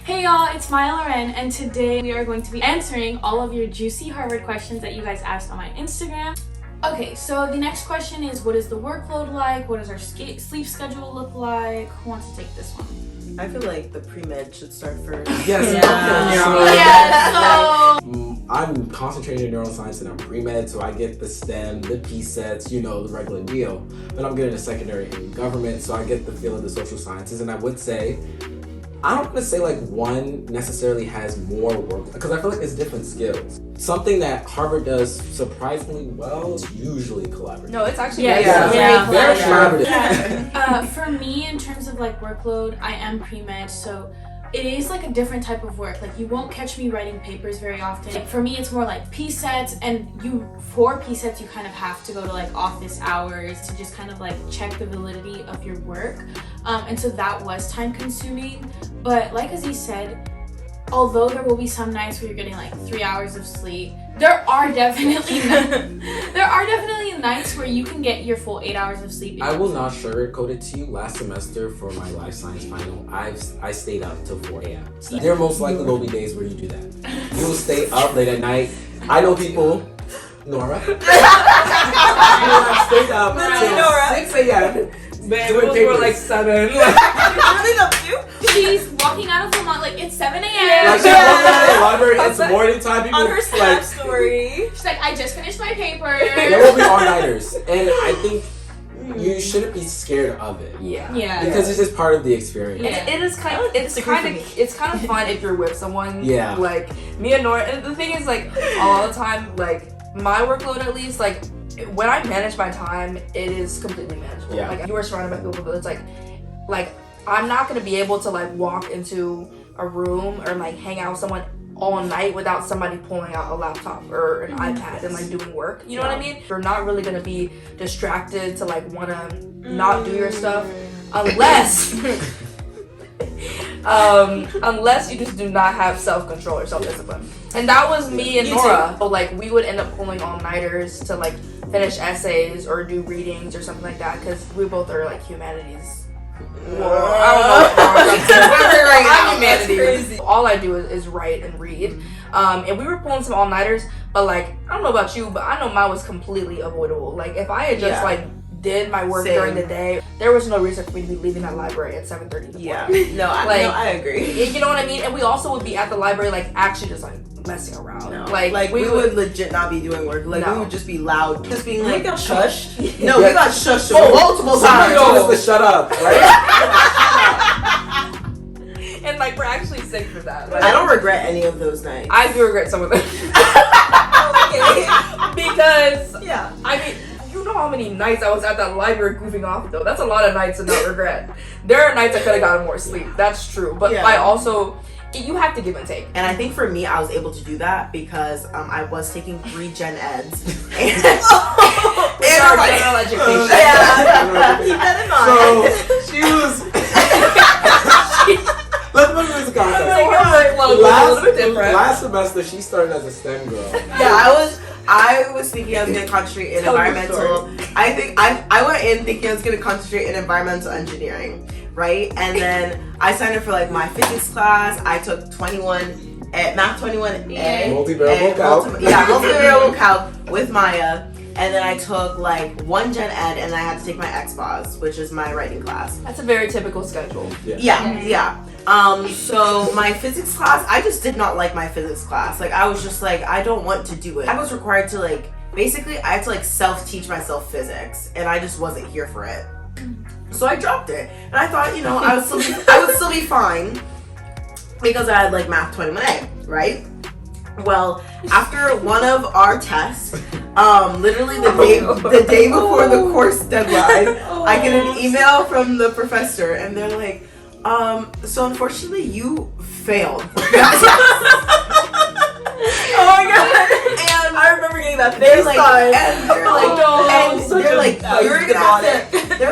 Hey y'all, it's Maya Loren, and today we are going to be answering all of your juicy Harvard questions that you guys asked on my Instagram. Okay, so the next question is, what is the workload like? What does our sleep schedule look like? Who wants to take this one? I feel like the pre-med should start first. Yes. I'm concentrating in neuroscience and I'm pre-med, so I get the STEM, the P-sets, the regular deal. But I'm getting a secondary in government, so I get the feel of the social sciences. And I would say, I'm not gonna say like one necessarily has more work, because I feel like it's different skills. Something that Harvard does surprisingly well is usually collaborative. No, it's actually very collaborative. For me, in terms of like workload, I am pre-med, so it is like a different type of work. Like you won't catch me writing papers very often. Like, for me, it's more like P-sets, and for P-sets, you kind of have to go to like office hours to just kind of like check the validity of your work. And so that was time consuming. But like Aziz said, although there will be some nights where you're getting like 3 hours of sleep, there are definitely nights where you can get your full 8 hours of sleep. I will not sugarcoat it to you. Last semester for my life science final, I stayed up till 4 a.m. So there most likely will be days where you do that. You will stay up late at night. I know people, Nora. You have stayed up till 6 a.m. Man, doing papers. Were like 7. She's walking out of Vermont like it's 7 a.m. Like she's walking out of the library, it's morning time. People on her Snap story. She's like, I just finished my paper. There will be all-nighters, and I think you shouldn't be scared of it. Yeah. Because it's just part of the experience. Yeah. It's kind of fun if you're with someone. Yeah. Like me and Nora, and the thing is, like, all the time, like my workload at least, like when I manage my time, it is completely manageable. Yeah. Like you are surrounded by people, but it's like I'm not gonna be able to like walk into a room or like hang out with someone all night without somebody pulling out a laptop or an iPad and like doing work. You know what I mean? You're not really gonna be distracted to like wanna not do your stuff unless unless you just do not have self-control or self-discipline. And that was me and Nora. So like we would end up pulling all-nighters to like finish essays or do readings or something like that, because we both are like humanities. Well, I don't know. I'm humanities. All I do is write and read. And we were pulling some all-nighters, but like I don't know about you, but I know mine was completely avoidable. Like if I had just like did my work during the day, there was no reason for me to be leaving that library at 7:30. I agree. You know what I mean? And we also would be at the library like actually just like messing around. No. Like we would legit not be doing work. Like we would just be loud, just being like shushed. No, we got shushed multiple times. Told us to shut up, right? And like we're actually sick for that. Like, I don't regret any of those nights. I do regret some of them. Because I mean, you know how many nights I was at that library goofing off though. That's a lot of nights to not regret. There are nights I could have gotten more sleep. That's true. But I also, you have to give and take. And I think for me, I was able to do that because I was taking 3 gen eds. And our general education. Keep that in mind. So she was. Let's put this in context. Last semester, she started as a STEM girl. I was thinking I was going to concentrate in environmental. I think I went in thinking I was going to concentrate in environmental engineering, right? And then I signed up for like my physics class. I took Math 21A. Multivariable calc. Multivariable calc with Maya. And then I took like 1 gen ed, and I had to take my XPOS, which is my writing class. That's a very typical schedule. So my physics class, I just did not like my physics class. Like I was just like, I don't want to do it. I was required to like, basically I had to like self-teach myself physics, and I just wasn't here for it. So I dropped it. And I thought, I would still be fine because I had like Math 21A, right? Well, after one of our tests, literally the day before the course deadline, I get an email from the professor, and they're like, so unfortunately you failed. Oh my god! And I remember getting that. They're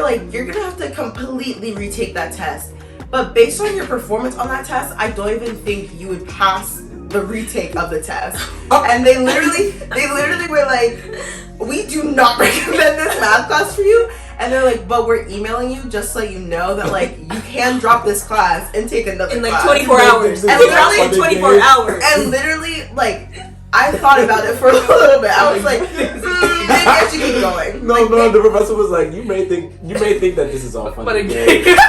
like, you're gonna have to completely retake that test. But based on your performance on that test, I don't even think you would pass the retake of the test. And they literally were like, we do not recommend this math class for you. And they're like, but we're emailing you just so you know that like you can drop this class and take another In like class. 24 hours. And Literally in 24 hours. And literally, like, I thought about it for a little bit. I was like, maybe I should keep going. No, the professor was like, you may think that this is all fun. But and again. games."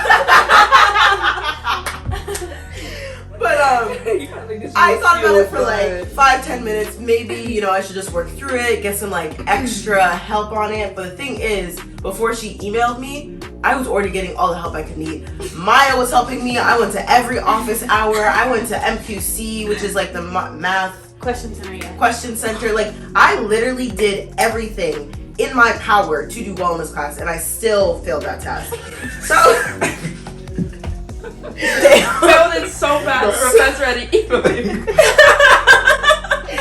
But I thought about it for like 5-10 minutes. Maybe, you know, I should just work through it, get some like extra help on it. But the thing is, before she emailed me, I was already getting all the help I could need. Maya was helping me. I went to every office hour. I went to MQC, which is like the math Question center, yeah. question center. Like, I literally did everything in my power to do well in this class, and I still failed that test. So Failed it so bad. The professor had to email you.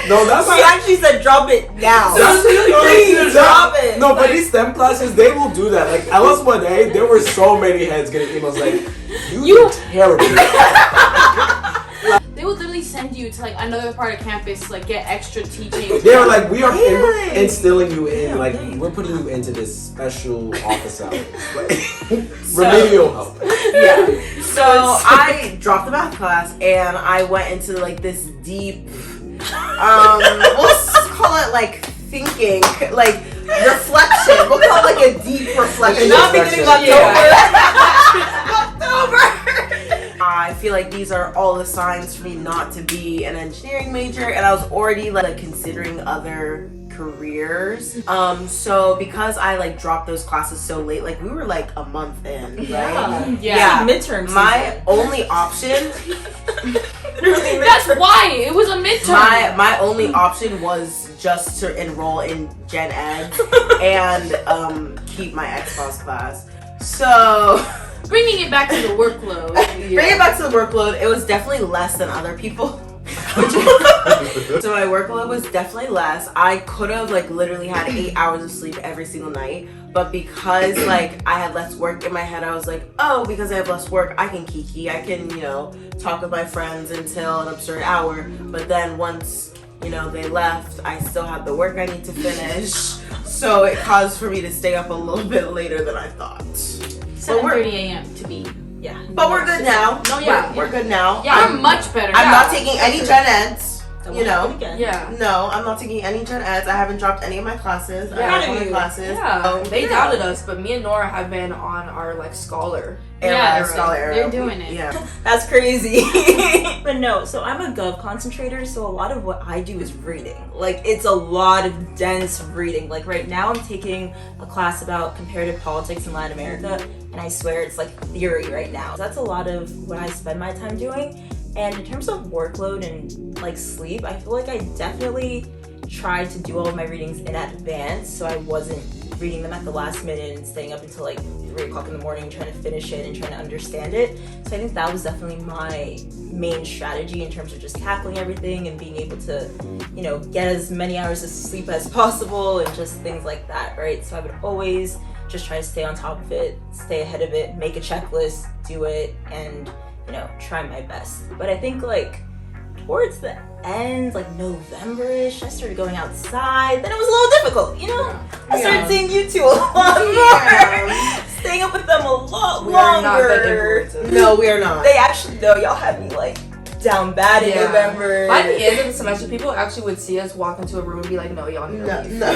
No, that's She actually said drop it now. That's Please drop it. No, but these STEM classes, they will do that. Like LS1A, there were so many heads getting emails like, you terrible. They would literally send you to like another part of campus to like get extra teaching. They were like, we are Really? instilling you in, Yeah, like, dang. we're putting you into this special office hours. Like, remedial help. yeah. So I dropped the math class, and I went into like this deep, we'll call it like thinking, like reflection. We'll call it like a deep reflection. Not beginning of October. I feel like these are all the signs for me not to be an engineering major, and I was already like considering other careers. So because I like dropped those classes so late, like we were like a month in, right? Yeah. Midterm My season. only option, That's why it was a midterm. my only option was just to enroll in Gen Ed and keep my XPOS class. So Bringing it back to the workload. bring it back to the workload. It was definitely less than other people. So my workload was definitely less. I could have like literally had 8 hours of sleep every single night, but because like I had less work in my head, I was like, oh, because I have less work, I can kiki, I can, you know, talk with my friends until an absurd hour. But then once, you know, they left, I still had the work I need to finish, so it caused for me to stay up a little bit later than I thought. 7:30 a.m. to be. Yeah. But we're good now. No, yeah. We're good now. Yeah, we're much better. I'm Yeah. not taking any Gen Eds. You know. Yeah. No, I'm not taking any Gen Eds. I haven't dropped any of my classes. I Yeah. have all my classes. Yeah. They yeah. doubted us, but me and Nora have been on our like scholar. Era, scholar era. They're doing it. Yeah. That's crazy. But no, so I'm a Gov concentrator, so a lot of what I do is reading. Like, it's a lot of dense reading. Like, right now I'm taking a class about comparative politics in Latin America, and I swear it's like theory right now. That's a lot of what I spend my time doing. And in terms of workload and like sleep, I feel like I definitely tried to do all of my readings in advance, so I wasn't reading them at the last minute and staying up until like 3 o'clock in the morning trying to finish it and trying to understand it. So I think that was definitely my main strategy in terms of just tackling everything and being able to, you know, get as many hours of sleep as possible and just things like that, right? So I would always just try to stay on top of it, stay ahead of it, make a checklist, do it, and, you know, try my best. But I think like towards the end, like November-ish, I started going outside. Then it was a little difficult, you know? I started seeing you two a lot more. Staying up with them a lot We are not good longer. influences. No, we are not. They actually, though, y'all had me like down bad in Yeah. November. By the end of the semester, people actually would see us walk into a room and be like, no, y'all need to leave. No,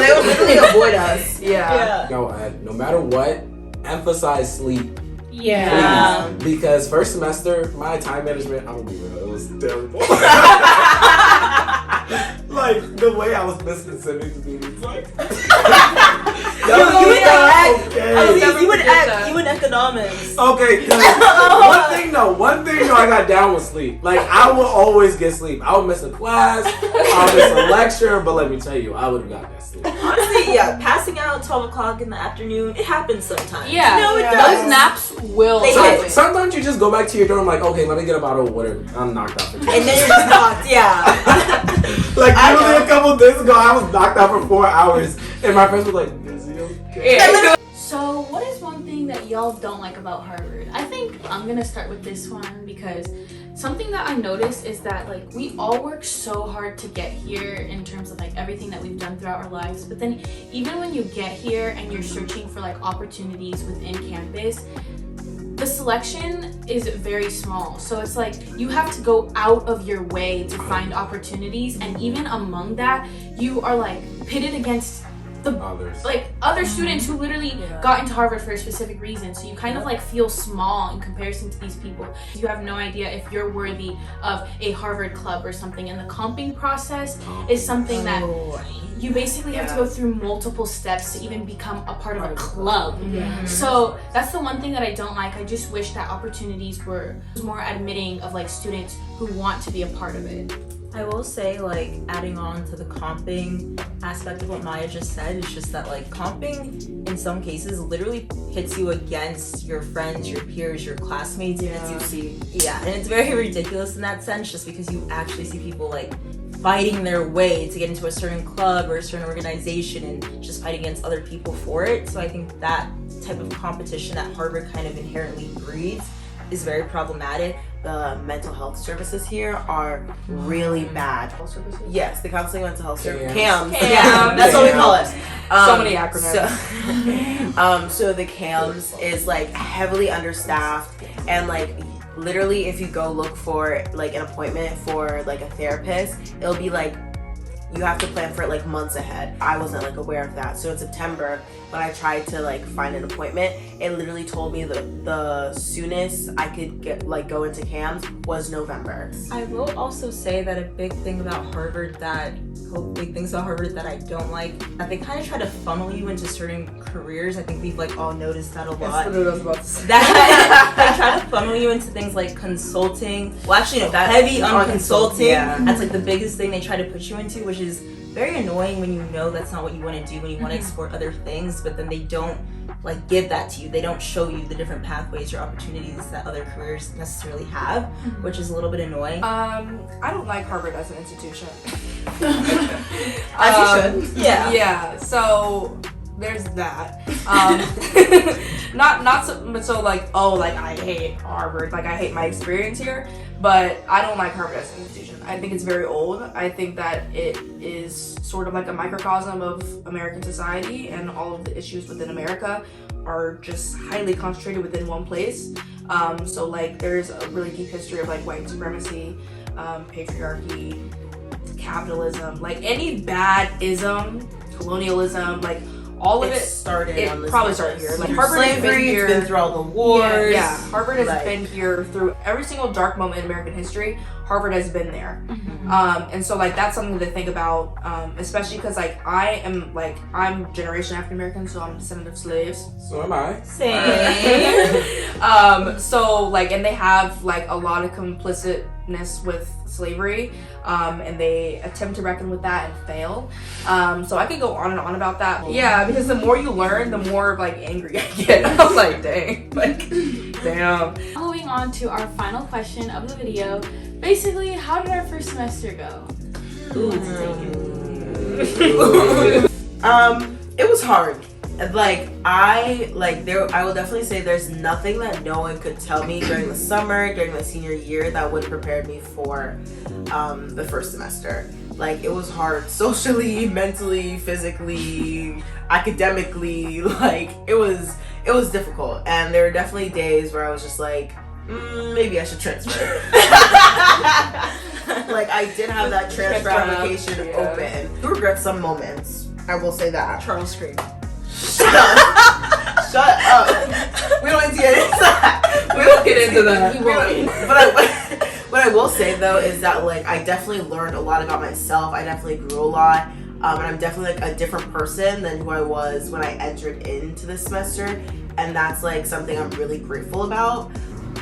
they would literally avoid us. Yeah. Yeah. No, no matter what, emphasize sleep. Yeah. Please. Because first semester, my time management, I'm gonna be real, it was terrible. Like, the way I was missing sending meetings, like. You would act. Okay. Oh, Never you would forget act. that. You in economics. Okay, one thing though, I got down with sleep. Like, I would always get sleep. I would miss a class, I would miss a lecture, but let me tell you, I would have gotten that sleep. Honestly, yeah, passing out 12 o'clock in the afternoon, it happens sometimes. Yeah. No, it Yeah. does. Those naps will They happen. hit. Sometimes you just go back to your dorm like, okay, let me get a bottle of water. I'm knocked out for 2 And then you're just knocked, yeah. Like, I literally know. a couple of days ago, I was knocked out for 4 hours, and my friends were like, is he okay? Yeah. So, what is one thing that y'all don't like about Harvard? I think I'm gonna start with this one because something that I noticed is that like we all work so hard to get here in terms of like everything that we've done throughout our lives, but then even when you get here and you're searching for like opportunities within campus, the selection is very small. So it's like you have to go out of your way to find opportunities, and even among that you are like pitted against the other students who literally got into Harvard for a specific reason. So you kind of like feel small in comparison to these people. You have no idea if you're worthy of a Harvard club or something, and the comping process is something that you basically have to go through multiple steps to even become a part of a club. So that's the one thing that I don't like. I just wish that opportunities were more admitting of like students who want to be a part of it. I will say, like, adding on to the comping aspect of what Maya just said, it's just that, like, comping in some cases literally pits you against your friends, your peers, your classmates. As you see. Yeah, and it's very ridiculous in that sense, just because you actually see people, like, fighting their way to get into a certain club or a certain organization and just fighting against other people for it. So I think that type of competition that Harvard kind of inherently breeds is very problematic. The mental health services here are really bad. Yes, the counseling mental health services. CAMS. Yeah, that's what we call it. So many acronyms. So the CAMS is like heavily understaffed, and like literally if you go look for like an appointment for like a therapist, it'll be like you have to plan for it like months ahead. I wasn't like aware of that. So in September, when I tried to like find an appointment, it literally told me the soonest I could get like go into CAMS was November. I will also say that a big thing about Harvard that I don't like, that they kind of try to funnel you into certain careers. I think we've like all noticed that a lot. That's what I was about to say. That they try to funnel you into things like consulting. Well, actually, no, heavy on consulting. Yeah. That's like the biggest thing they try to put you into, which is very annoying when you know that's not what you want to do, when you want to explore other things, but then they don't like give that to you. They don't show you the different pathways or opportunities that other careers necessarily have, which is a little bit annoying. I don't like Harvard as an institution. As you should. Yeah. So there's that. Not so like, oh, like I hate Harvard, like I hate my experience here, but I don't like Harvard as an institution. I think it's very old. I think that it is sort of like a microcosm of American society, and all of the issues within America are just highly concentrated within one place. So like there's a really deep history of like white supremacy, patriarchy, capitalism, like any bad ism, colonialism, like all of it started on this probably campus. started here. Like Through Harvard has been slavery, here. it's been through all the wars. Yeah, Harvard has like- been here through every single dark moment in American history. Harvard has been there. And so like that's something to think about, especially because like I'm generation African American, so I'm a descendant of slaves. So am I. Same. So like, and they have like a lot of complicitness with slavery, and they attempt to reckon with that and fail. So I could go on and on about that. Yeah, because the more you learn, the more like angry I get. I was like, dang, like, damn. Moving on to our final question of the video. Basically, how did our first semester go? It was hard. I will definitely say there's nothing that no one could tell me during the summer, during my senior year, that would have prepared me for the first semester. Like, it was hard socially, mentally, physically, academically. Like, it was difficult, and there were definitely days where I was just like, maybe I should transfer. Like, I did have that transfer application open. I regret some moments, I will say that. Charles scream. Shut up. Shut up. We don't need to get into that. We don't get into that. What I will say though is that like I definitely learned a lot about myself. I definitely grew a lot. And I'm definitely like a different person than who I was when I entered into this semester. And that's like something I'm really grateful about.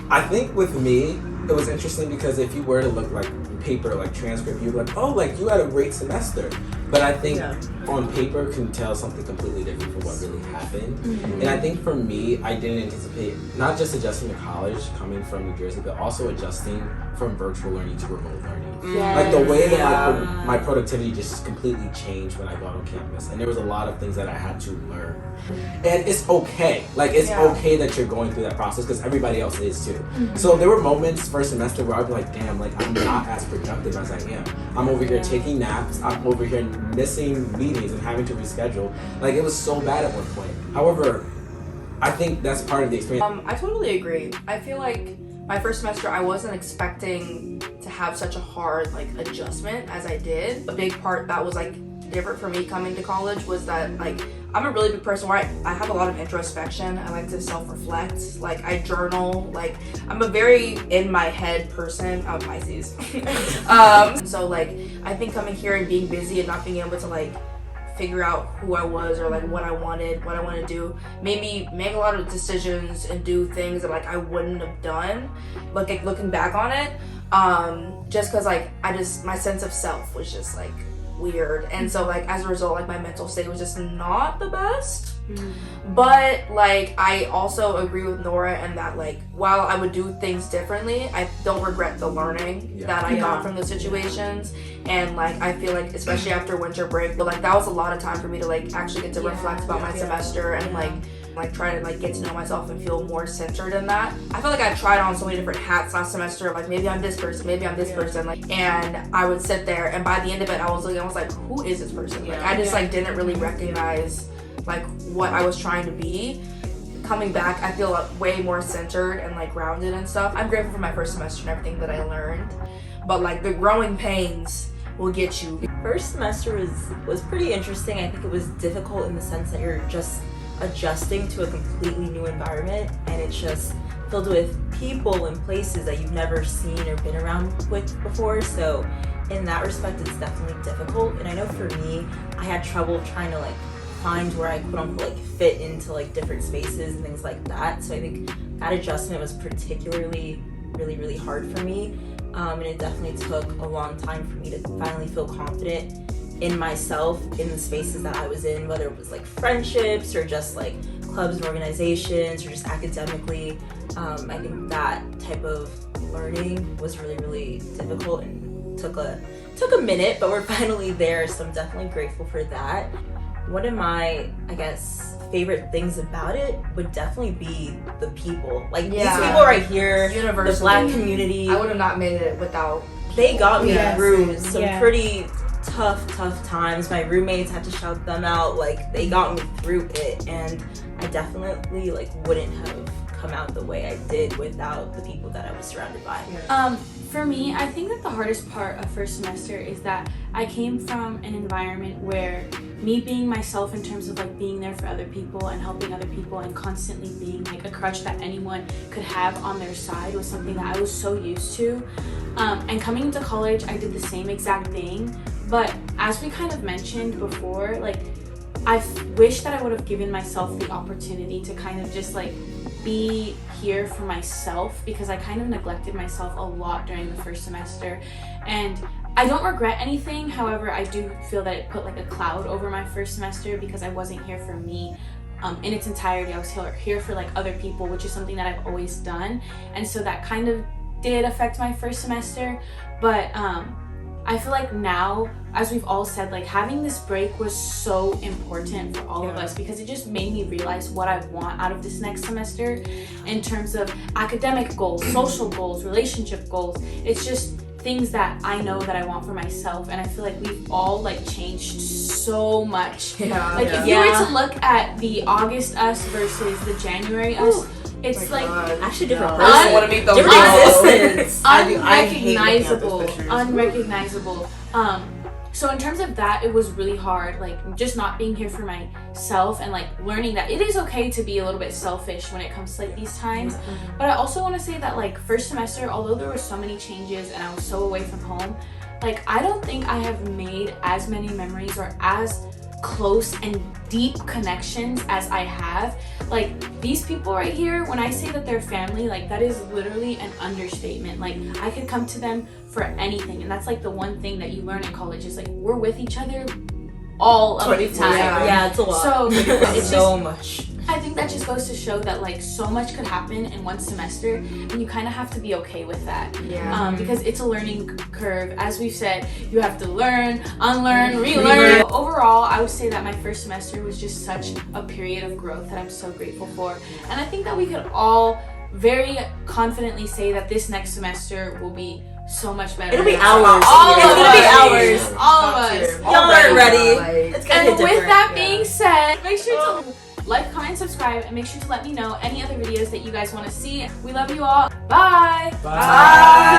I think with me, it was interesting because if you were to look like paper, like transcript, you'd be like, oh, like you had a great semester. But I think on paper can tell something completely different from what really happened. And I think for me, I didn't anticipate not just adjusting to college coming from New Jersey, but also adjusting from virtual learning to remote learning. Like the way that my productivity just completely changed when I got on campus. And there was a lot of things that I had to learn. And it's okay. Like it's okay that you're going through that process because everybody else is too. So there were moments first semester where I'd be like, damn, like I'm not as productive as I am. I'm over here taking naps. I'm over here missing meetings and having to reschedule. Like it was so bad at one point. However, I think that's part of the experience. I totally agree. I feel like my first semester I wasn't expecting to have such a hard like adjustment as I did. A big part that was like different for me coming to college was that like I'm a really big person where I have a lot of introspection. I like to self-reflect. Like I journal. Like I'm a very in my head person. I'm Pisces. So like I think coming here and being busy and not being able to like figure out who I was or like what I wanted to do made me make a lot of decisions and do things that like I wouldn't have done. Like looking back on it, just because like my sense of self was just like weird, and so like as a result like my mental state was just not the best. But like I also agree with Nora in that like while I would do things differently, I don't regret the learning that I got from those situations. And like I feel like especially after winter break, but like that was a lot of time for me to like actually get to reflect about my semester and like try to like get to know myself and feel more centered in that. I feel like I tried on so many different hats last semester. Like maybe I'm this person, maybe I'm this person. Like, and I would sit there, and by the end of it, I was like, who is this person? Like I just like didn't really recognize like what I was trying to be. Coming back, I feel like way more centered and like grounded and stuff. I'm grateful for my first semester and everything that I learned, but like the growing pains will get you. First semester was pretty interesting. I think it was difficult in the sense that you're just adjusting to a completely new environment, and it's just filled with people and places that you've never seen or been around with before. So in that respect, it's definitely difficult. And I know for me, I had trouble trying to like find where I quote unquote like fit into like different spaces and things like that. So I think that adjustment was particularly really hard for me. And it definitely took a long time for me to finally feel confident in myself in the spaces that I was in, whether it was like friendships or just like clubs and organizations or just academically. I think that type of learning was really difficult and took a minute, but we're finally there, so I'm definitely grateful for that. One of my, I guess, favorite things about it would definitely be the people. Like these people right here, the Black community. I would have not made it without. They got me through some pretty tough times. My roommates had to shout them out. Like they got me through it, and I definitely like wouldn't have come out the way I did without the people that I was surrounded by. For me, I think that the hardest part of first semester is that I came from an environment where me being myself in terms of like being there for other people and helping other people and constantly being like a crutch that anyone could have on their side was something that I was so used to. And coming into college, I did the same exact thing. But as we kind of mentioned before, like I wish that I would have given myself the opportunity to kind of just like be here for myself, because I kind of neglected myself a lot during the first semester. And I don't regret anything. However, I do feel that it put like a cloud over my first semester because I wasn't here for me in its entirety. I was here for like other people, which is something that I've always done. And so that kind of did affect my first semester. But I feel like now, as we've all said, like having this break was so important for all of us, because it just made me realize what I want out of this next semester in terms of academic goals, social goals, relationship goals. It's just things that I know that I want for myself, and I feel like we've all like changed so much. Like if you were to look at the August us versus the January us, it's like actually different person. I want to meet those unrecognizable. So in terms of that, it was really hard, like just not being here for myself and like learning that it is okay to be a little bit selfish when it comes to like these times. But I also want to say that like first semester, although there were so many changes and I was so away from home, like I don't think I have made as many memories or as close and deep connections as I have. Like these people right here, when I say that they're family, like that is literally an understatement. Like I could come to them for anything, and that's like the one thing that you learn in college is like we're with each other all of the time. Yeah, it's a lot. So it's so much. I think that just goes to show that like so much could happen in one semester, and you kind of have to be okay with that. Because it's a learning curve. As we've said, you have to learn, unlearn, relearn. Overall, I would say that my first semester was just such a period of growth that I'm so grateful for. And I think that we could all very confidently say that this next semester will be so much better. It'll be hours. All of It's gonna be us. hours. All of us. Y'all aren't ready. Like, It's gonna And hit with different. that being said, make sure to like, comment, subscribe, and make sure to let me know any other videos that you guys want to see. We love you all. Bye. Bye.